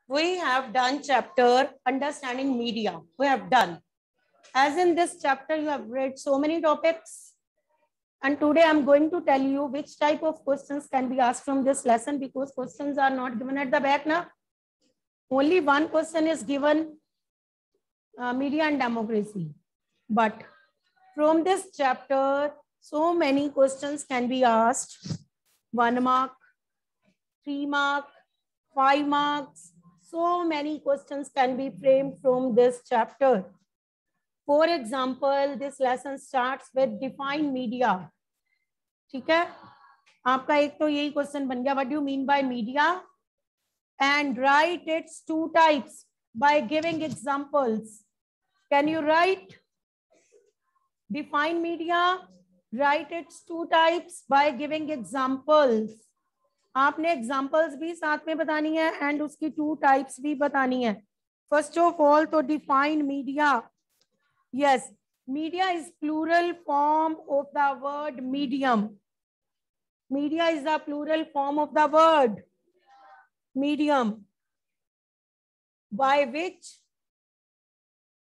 we have done chapter understanding media. We have done. As in this chapter, you have read so many topics. And today I'm going to tell you which type of questions can be asked from this lesson, because questions are not given at the back now. Only one question is given, media and democracy. But from this chapter, so many questions can be asked. 1 mark, 3 mark, 5 marks. So many questions can be framed from this chapter. For example, this lesson starts with define media. ठीक है, आपका एक तो यही question बन गया, what do you mean by media? And write its two types by giving examples. Can you write? Define media, write its two types by giving examples. आपने examples भी साथ में बतानी है एंड उसकी टू टाइप्स भी बतानी है. फर्स्ट ऑफ ऑल तो define media. Yes, media is plural form of the word medium. Media is the plural form of the word medium, by which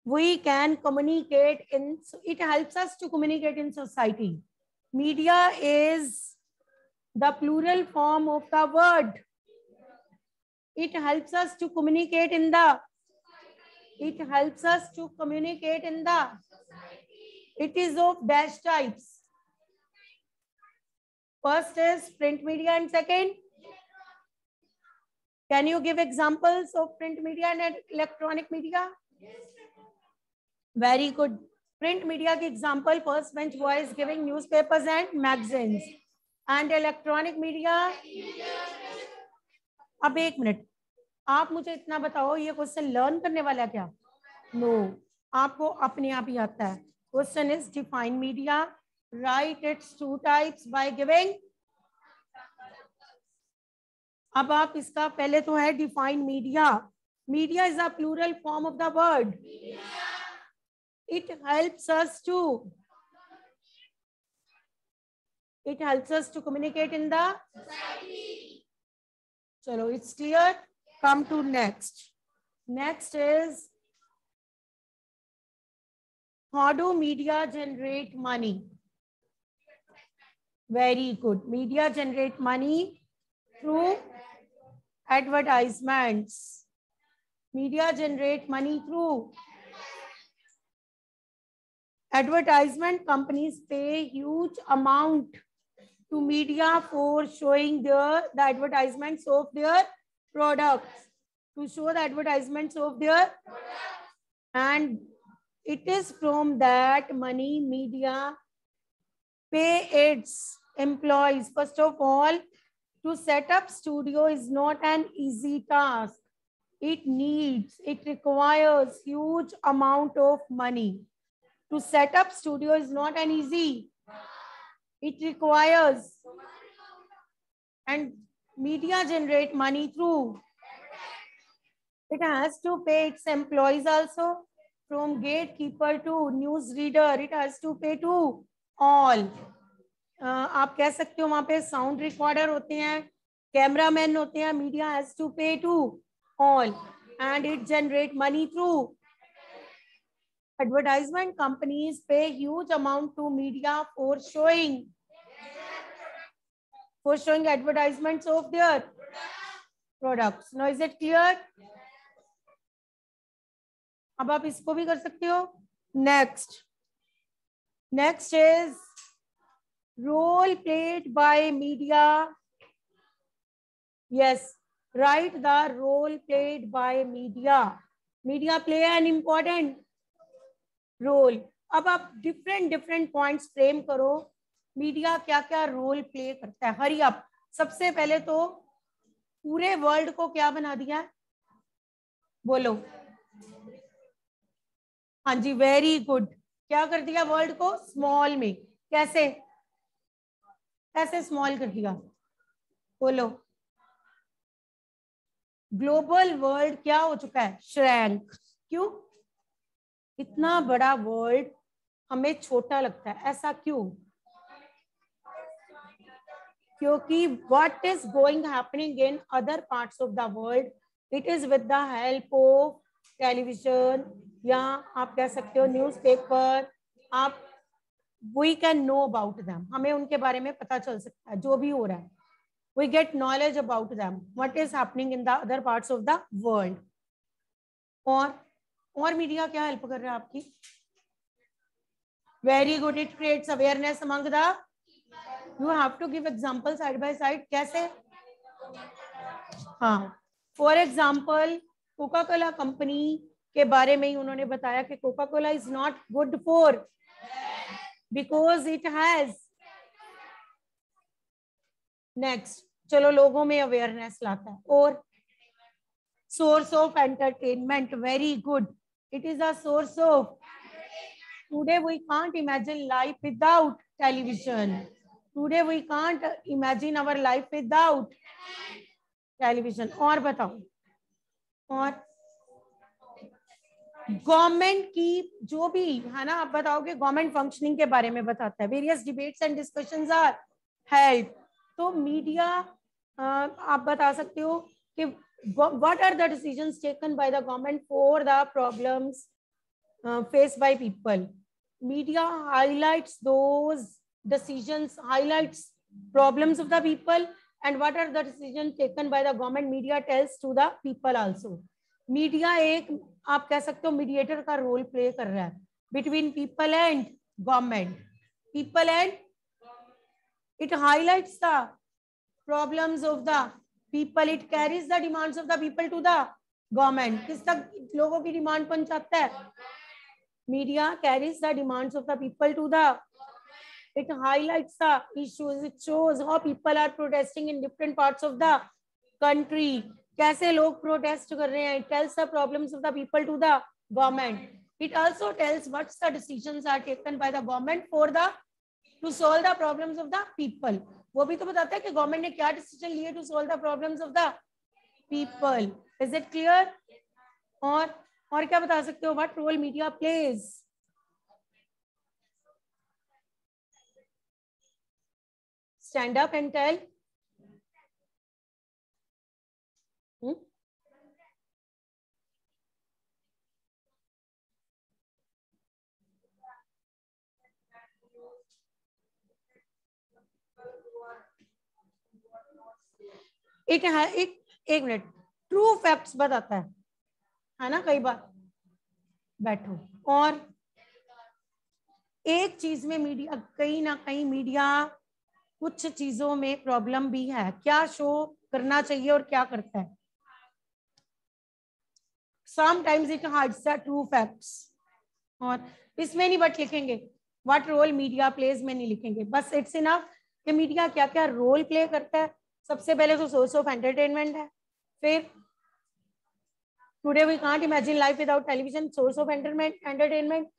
we can communicate in, it helps us to communicate in society. Media is the plural form of the word. It helps us to communicate in the, it helps us to communicate in the, it is of dash types. First is print media and second, can you give examples of print media and electronic media? Yes. Very good. Print media की example, first bench boys giving newspapers and magazines. And electronic media. अब एक minute, आप मुझे इतना बताओ, ये question learn करने वाला है क्या? नो, आपको अपने आप ही आता है. Question is define media, right it's two types by giving. अब आप इसका पहले तो है define media. Media is a plural form of the word. It helps us to communicate in the society. चलो, it's clear. Come to next. Next is how do media generate money. Very good. Media generate money through advertisements. Media generate money through advertisement. Companies pay huge amount to media for showing the advertisements of their products, to show the advertisements of their products. And it is from that money media pay its employees. First of all, to set up studio is not an easy task. It requires huge amount of money. To set up studio is not an easy. It requires, and media generate money through. It has to pay its employees also, from gatekeeper to news reader. It has to pay to all. आप कह सकते हो वहां पे sound recorder होते हैं, cameraman होते हैं. Media has to pay to all and it generate money through advertisement. Companies pay huge amount to media for showing advertisements of their products. Now is it clear? अब आप इसको भी कर सकते हो. Next is role played by media. Yes, write the role played by media. Media play an important role. अब आप different points frame करो. मीडिया क्या क्या रोल प्ले करता है. Hurry up. सबसे पहले तो पूरे वर्ल्ड को क्या बना दिया है, बोलो. हाँ जी, वेरी गुड. क्या कर दिया वर्ल्ड को? स्मॉल में. कैसे स्मॉल कर दिया, बोलो. ग्लोबल वर्ल्ड क्या हो चुका है? श्रैंक. क्यों? इतना बड़ा वर्ल्ड हमें छोटा लगता है, ऐसा क्यों? क्योंकि what is going happening in other parts of the world it is with the help of television या आप कह सकते हो न्यूज़पेपर, आप we can know about them, हमें उनके बारे में पता चल सकता है जो भी हो रहा है. We get knowledge about them what is happening in the other parts of the world. और मीडिया क्या हेल्प कर रहा है आपकी? Very good, it creates awareness among the, you have to give example side by side. कैसे? हाँ, for example Coca Cola company के बारे में ही उन्होंने बताया कि Coca Cola is not good for because it has. Next, चलो लोगों में अवेयरनेस लाता है. और source of entertainment, very good, it is a source of. Today we can't imagine life without television. Today we can't imagine our life without television. और बताओ, और government की जो भी है ना, आप बताओगे गवर्नमेंट फंक्शनिंग के बारे में बताता है. Various debates and discussions are held. तो मीडिया आप बता सकते हो कि what are the decisions taken by the government for the problems faced by people. Media highlights those decisions, highlights problems of the people, and what are the decisions taken by the government. Media tells to the people also. Media एक आप कह सकते हो mediator का role play कर रहा है between people and government. People and it highlights the problems of the people. It carries the demands of the people to the government. किस तक लोगों की डिमांड पहुंचाता है? Media carries the demands of the people to the. It highlights the issues. It shows how people are protesting in different parts of the country. कैसे लोग protest कर रहे हैं. It tells the problems of the people to the government. It also tells what the decisions are taken by the government for the to solve the problems of the people. वो भी तो बताता है कि government ने क्या decision लिए to solve the problems of the people. Is it clear? और क्या बता सकते हो? What role media plays? Stand up and tell. It एक मिनट, ट्रू फैक्ट्स बताता है ना. कई बार बैठो. और एक चीज में मीडिया कहीं ना कहीं मीडिया कुछ चीजों में प्रॉब्लम भी है. क्या शो करना चाहिए और क्या करता है? Sometimes it hides the true facts. और इसमें नहीं बट लिखेंगे व्हाट रोल मीडिया प्लेज में नहीं लिखेंगे. बस इट्स इनफ कि मीडिया क्या क्या रोल प्ले करता है. सबसे पहले तो सोर्स ऑफ एंटरटेनमेंट है. फिर today we can't imagine life without television, source of entertainment.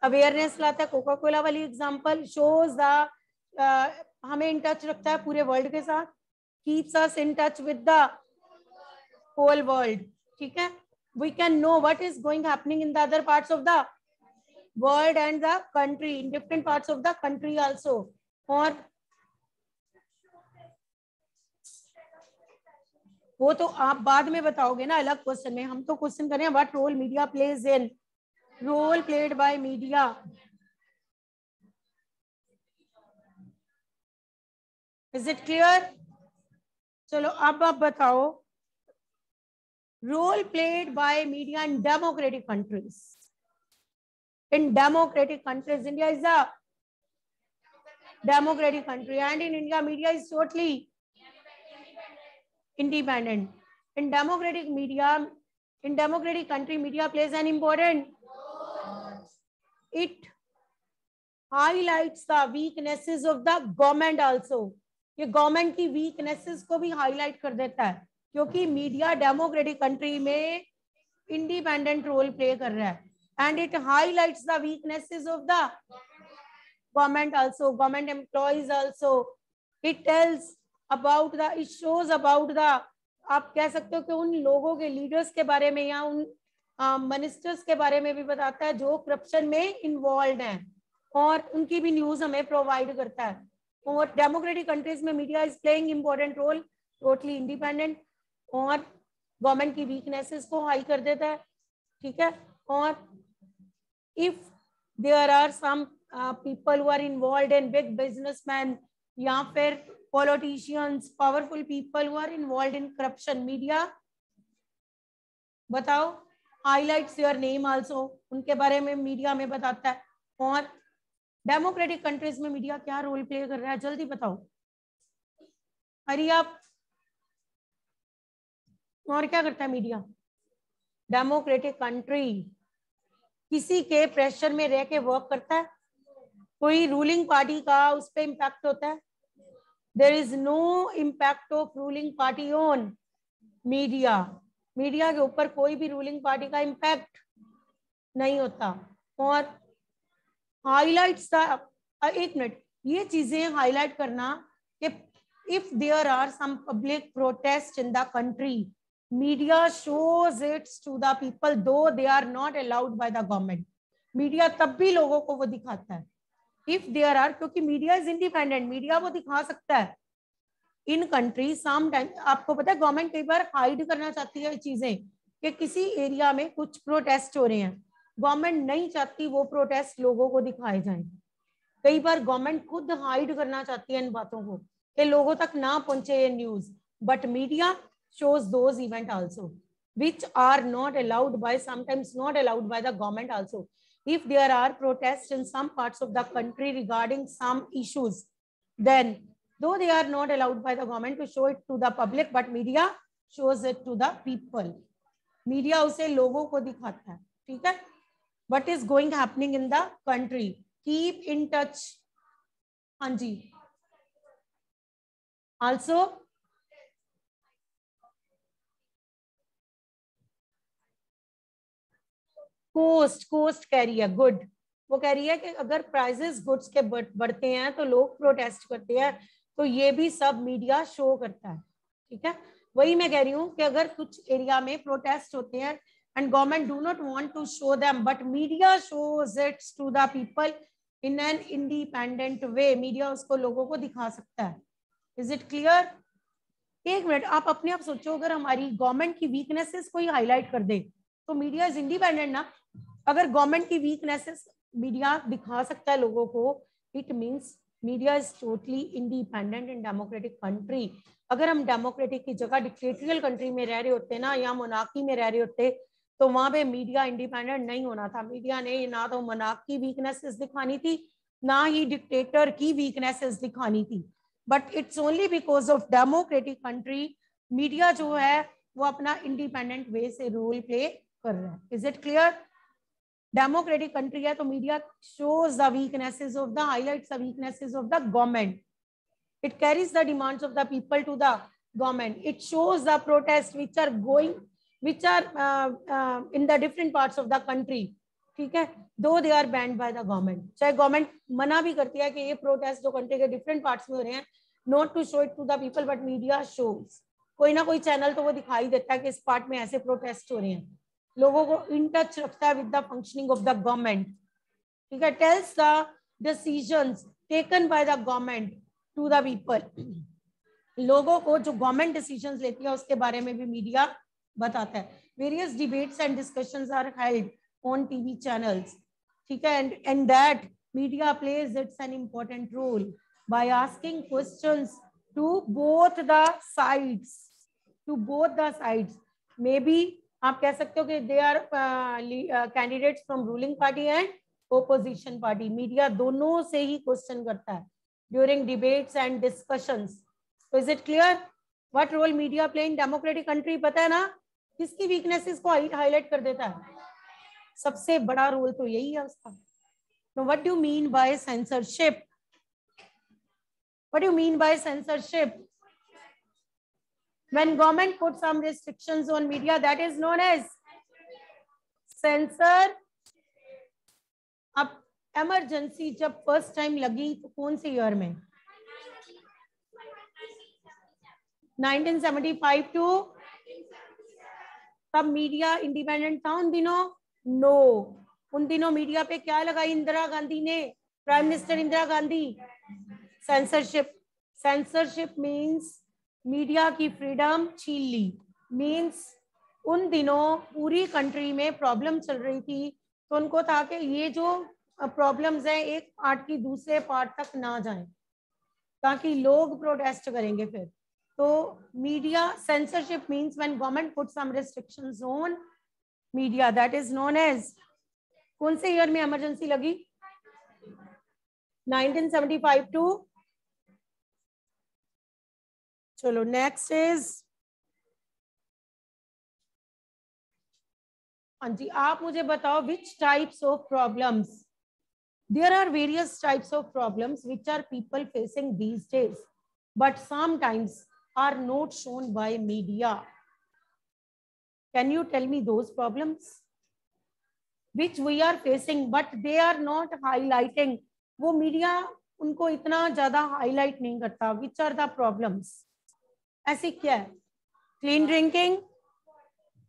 Awareness लाता है, कोका कोला वाली एग्जांपल. शोज द हमें इन टच रखता है पूरे वर्ल्ड के साथ. Keeps us in touch with the whole world. ठीक है, we can know what is going happening in the other parts of the world and the country, in different parts of the country also. और वो तो आप बाद में बताओगे ना अलग क्वेश्चन में. हम तो क्वेश्चन कर रहे हैं what role media plays in. Role played by media. Is it clear? चलो अब आप बताओ role played by media in democratic countries. In democratic countries, India is a democratic country, and in India, media is totally independent. In democratic country, media plays an important. It highlights the weaknesses of the government also. ये government की weaknesses को भी highlight कर देता है क्योंकि media democratic country में independent role play कर रहा है. And it highlights the weaknesses of the government also, government employees also. It tells about the, it shows about the, आप कह सकते हो कि उन लोगों के लीडर्स के बारे में या उन मिनिस्टर्स के बारे में भी बताता है जो करप्शन में इन्वॉल्व हैं और उनकी भी न्यूज हमें प्रोवाइड करता है. और डेमोक्रेटिक कंट्रीज में media is playing important role, totally independent. और गवर्नमेंट की वीकनेसेस को हाई कर देता है, ठीक है। और if there are some people who are involved in big businessman या फिर politicians, powerful people who are involved in corruption, media बताओ हाईलाइट्स योर नेम आल्सो, उनके बारे में मीडिया में बताता है। और डेमोक्रेटिक कंट्रीज में मीडिया क्या रोल प्ले कर रहा है, जल्दी बताओ, अरे आप। और क्या करता है मीडिया? डेमोक्रेटिक कंट्री किसी के प्रेशर में रह के वर्क करता है? कोई रूलिंग पार्टी का उस पर इम्पैक्ट होता है? There is no impact of ruling party on media. Media के ऊपर कोई भी रूलिंग पार्टी का इम्पैक्ट नहीं होता। और हाईलाइट्स का, एक मिनट, ये चीजें हाईलाइट करना कि if there are some public protest in the country, media shows it's to the people though they are not allowed by the government. Media तब भी लोगों को वो दिखाता है इफ देयर आर, क्योंकि मीडिया इज इंडिपेंडेंट, मीडिया वो दिखा सकता है। इन कंट्री सम टाइम, आपको पता है गवर्नमेंट कई बार हाइड करना चाहती है चीजें कि किसी एरिया में कुछ प्रोटेस्ट हो रहे हैं, गवर्नमेंट नहीं चाहती वो प्रोटेस्ट लोगों को दिखाए जाएं। कई बार गवर्नमेंट खुद हाइड करना चाहती है इन बातों को कि लोगों तक ना पहुंचे ये news, but media shows those event also which are not allowed by, sometimes not allowed by the government also. If there are protests in some parts of the country regarding some issues, then though they are not allowed by the government to show it to the public, but media shows it to the people. Media उसे लोगों को दिखाता है, ठीक है, what is going happening in the country. Keep in touch. हाँ जी, also coast कह रही है, गुड। वो कह रही है कि अगर प्राइसेस गुड्स के बढ़ते हैं तो लोग प्रोटेस्ट करते हैं, तो ये भी सब मीडिया शो करता है, ठीक है। वही मैं कह रही हूँ कि अगर कुछ एरिया में प्रोटेस्ट होते हैं and government do not want to show them, but media shows it's to the people in an independent way, media उसको लोगों को दिखा सकता है। Is it clear? एक मिनट, आप अपने आप सोचो, अगर हमारी गवर्नमेंट की वीकनेसेस कोई हाईलाइट कर दे तो मीडिया इज इंडिपेंडेंट ना। अगर गवर्नमेंट की वीकनेसेस मीडिया दिखा सकता है लोगों को, it means media is totally independent in democratic country. अगर हम डेमोक्रेटिक की जगह डिक्टेटोरियल कंट्री में रह रहे होते ना, या मोनार्की में रह रहे होते, तो वहां पे मीडिया इंडिपेंडेंट नहीं होना था। मीडिया ने ना तो मोनार्क की वीकनेसेस दिखानी थी, ना ही डिक्टेटर की वीकनेसेस दिखानी थी, but it's only because of democratic country media जो है वो अपना इंडिपेंडेंट वे से रोल प्ले कर रहा है। Is it clear? Democratic country है तो media shows the weaknesses of the, highlights the weaknesses of the government. It carries the demands of the people to the government. It shows the protests which are going, which are in the different parts of the country, ठीक है, though they are banned by the government. चाहे government मना भी करती है कि ये protest जो कंट्री के डिफरेंट पार्ट्स में हो रहे हैं, not to show it to the people, but media shows. कोई ना कोई चैनल तो वो दिखाई देता है कि इस पार्ट में ऐसे प्रोटेस्ट हो रहे हैं, लोगों को इन टच रखता है with the functioning of the government, ठीक है, tells the decisions taken by the government to the people. लोगों को जो गवर्नमेंट डिसीजंस लेती है उसके बारे में भी मीडिया बताता है। Various debates and discussions are held on TV channels, ठीक है, and that media plays its an important role by asking questions to both the sides, to both the sides. Maybe आप कह सकते हो कि they are candidates from ruling party and opposition party. Media दोनों से ही question करता है ड्यूरिंग डिबेट्स एंड डिस्कशंस। तो is it clear what role media play in democratic country? पता है ना, किसकी वीकनेसेस को हाईलाइट कर देता है? सबसे बड़ा रोल तो यही है उसका। तो what do mean by censorship? What do mean by censorship? When government puts some restrictions on media, that is known as censor. अब emergency जब first time लगी तो कौन से year में? 1975 to, तब मीडिया इंडिपेंडेंट था उन दिनों? नो, उन दिनों मीडिया पे क्या लगाई इंदिरा गांधी ने, prime minister Indira Gandhi? Censorship. Censorship means media की फ्रीडम छीन ली, मीन्स उन दिनों पूरी कंट्री में प्रॉब्लम चल रही थी, तो उनको था कि ये जो प्रॉब्लम्स हैं एक पार्ट की दूसरे पार्ट तक ना जाएं, ताकि लोग प्रोटेस्ट करेंगे फिर। तो media censorship means when government put some restrictions on media, that is known as. कौन से ईयर में इमरजेंसी लगी? 1975 टू, चलो नेक्स्ट इज, हाँ जी, आप मुझे बताओ which types of problems, there are various types of problems which are people facing these days, but sometimes are not shown by media. Can you tell me those problems which we are facing but they are not highlighting? वो media उनको इतना ज्यादा highlight नहीं करता. Which are the problems? ऐसी क्या है? Clean drinking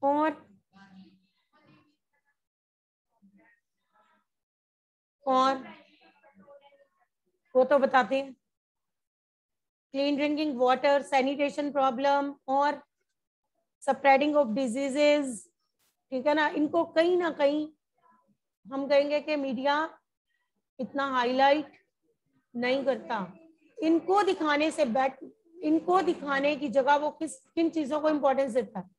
और वो तो बताते हैं, clean drinking water, sanitation problem और स्प्रेडिंग ऑफ डिजीजेस. ठीक है ना, इनको कहीं ना कहीं हम कहेंगे कि मीडिया इतना हाईलाइट नहीं करता. इनको दिखाने से इनको दिखाने की जगह वो किन चीजों को इंपॉर्टेंस देता है?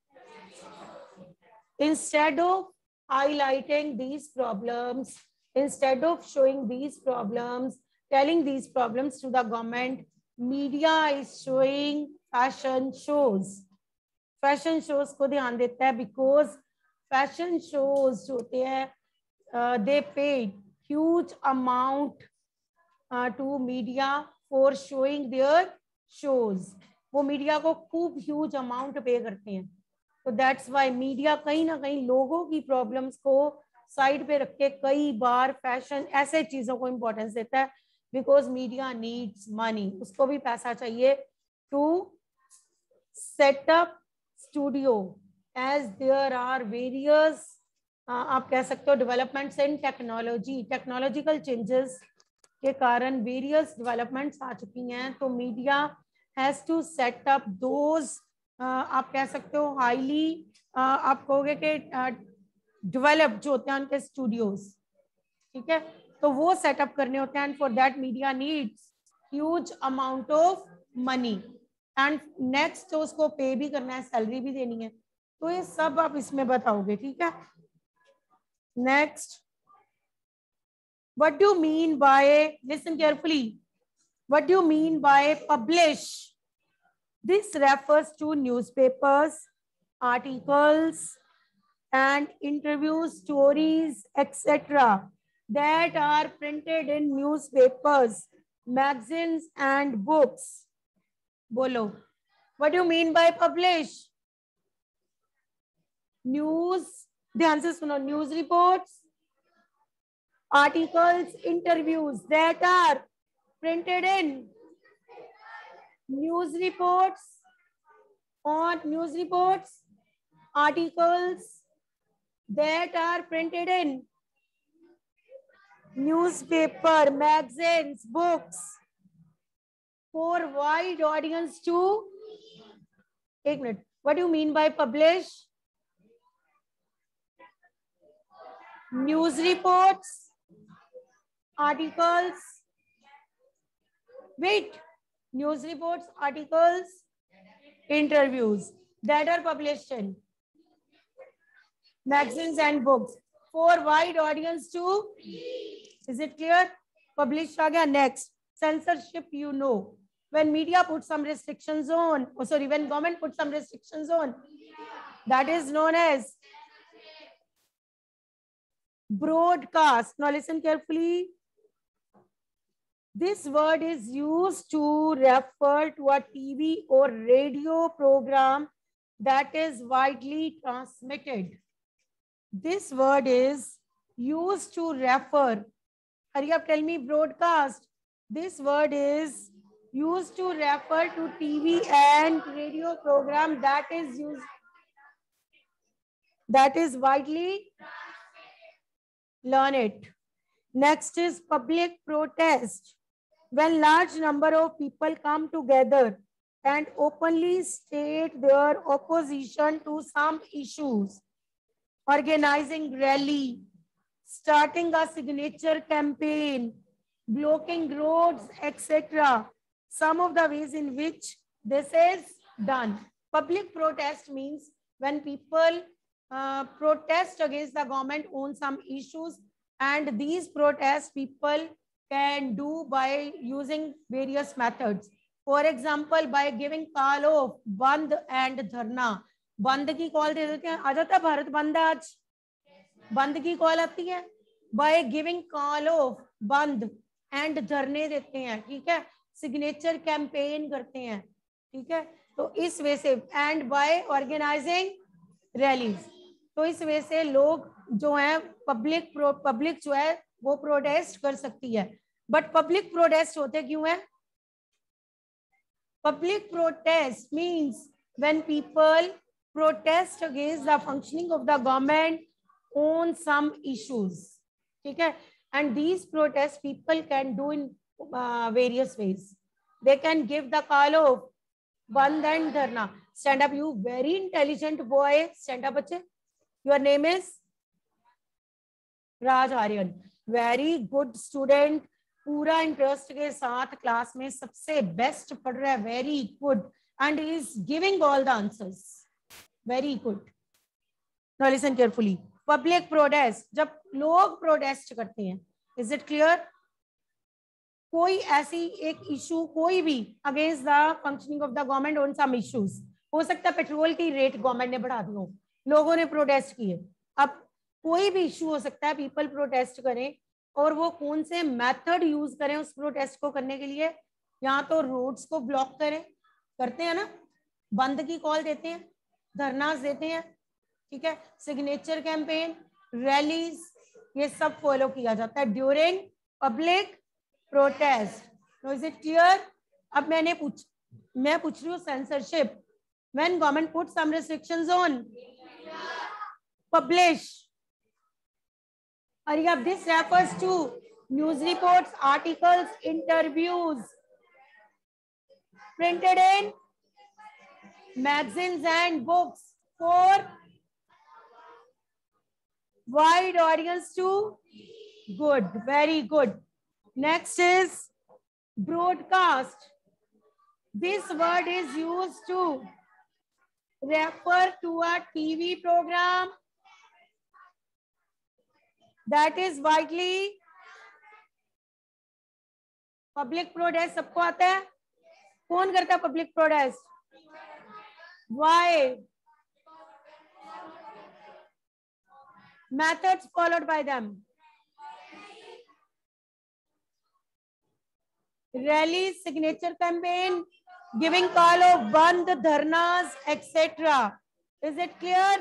Instead of highlighting these problems, instead of showing these problems, telling these problems to the government, media is showing fashion shows. Fashion shows को ध्यान देता है, बिकॉज फैशन शोज जो होते हैं they paid huge amount to media for showing their shows. वो media को खूब ह्यूज अमाउंट पे करते हैं. तो दैट्स वाई मीडिया कहीं ना कहीं लोगों की प्रॉब्लम्स को साइड पे रख के कई बार फैशन ऐसे चीजों को इंपॉर्टेंस देता है, बिकॉज मीडिया नीड्स मनी. उसको भी पैसा चाहिए to set up studio, as there are various आप कह सकते हो developments in technology. Technological changes के कारण वेरियस डेवलपमेंट्स आ चुकी हैं, तो media has to set up those आप कह सकते हो हाईली आप कहोगे कि डेवलप जो होते हैं उनके स्टूडियोज. ठीक है, तो वो सेटअप करने होते हैं, and for that media needs huge amount of money. And next तो उसको पे भी करना है, सैलरी भी देनी है. तो ये सब आप इसमें बताओगे. ठीक है, next, what do you mean by, listen carefully, what do you mean by publish? This refers to newspapers, articles and interviews, stories, etc. that are printed in newspapers, magazines and books. Bolo, what do you mean by publish? News, ध्यान से सुनो, news reports, articles, interviews that are printed in news reports, articles that are printed in newspaper, magazines, books, for wide audience to. एक minute, what do you mean by publish? News reports, articles, wait, news reports, articles, interviews that are published in magazines and books for wide audience to. Is it clear? Published aa gaya. Next, censorship. You know, when media put some restrictions on, when government put some restrictions on, that is known as broadcast. Now listen carefully. This word is used to refer to a TV or radio program that is widely transmitted. This word is used to refer. Hurry up, tell me broadcast. This word is used to refer to TV and radio program that is widely. Learn it. Next is public protest. When large number of people come together and openly state their opposition to some issues, organizing rally, starting a signature campaign, blocking roads, etc. Some of the ways in which this is done. Public protest means when people protest against the government on some issues, and these protests people can do by using various methods. For example, by giving call of बंद and धरना. बंद की call दे देते हैं, आ जाता है भारत बंद आज, बंद की कॉल आती है. बाय गिविंग कॉल ऑफ बंद एंड धरने देते हैं, ठीक है, सिग्नेचर कैंपेन करते हैं, ठीक है. तो इस वे से एंड बाय ऑर्गेनाइजिंग रैलीज, तो इस वे से लोग जो है पब्लिक जो है वो प्रोटेस्ट कर सकती है. बट पब्लिक प्रोटेस्ट होते क्यों है? Public protest means when people protest against the functioning of the government on some issues, ठीक है. And these protests people can do in various ways. They can give the call of band and dharna. Stand up, you very intelligent boy. Stand up, बच्चे. Your name is Raj Aryan. Very good student. पूरा interest के साथ class में सबसे best पढ़ रहा है. Very good. And he is giving all the answers. Very good. Now listen carefully. Public protest, जब लोग प्रोटेस्ट करते हैं, इज इट क्लियर? कोई ऐसी एक इशू, कोई भी against the functioning of the government on some issues. हो सकता है पेट्रोल की रेट गवर्नमेंट ने बढ़ा दी हो, लोगों ने प्रोटेस्ट किए. अब कोई भी इशू हो सकता है, पीपल प्रोटेस्ट करें, और वो कौन से मेथड यूज करें उस प्रोटेस्ट को करने के लिए. यहाँ तो रोड्स को ब्लॉक करें, करते हैं ना, बंद की कॉल देते हैं, धरना देते हैं, ठीक है, सिग्नेचर कैंपेन, रैलीज, ये सब फॉलो किया जाता है during public protest. Is it clear? अब मैं पूछ रही हूँ censorship. When government put some restrictions on, publish. Hurry up, this refers to news reports, articles, interviews printed in magazines and books for wide audience to good. Very good. Next is broadcast. This word is used to refer to a TV program that is widely. Public protest सबको आता है? कौन करता है public protest? Why? Methods followed by them. Rallies, signature campaign, giving call of band, dharnas, etc. Is it clear?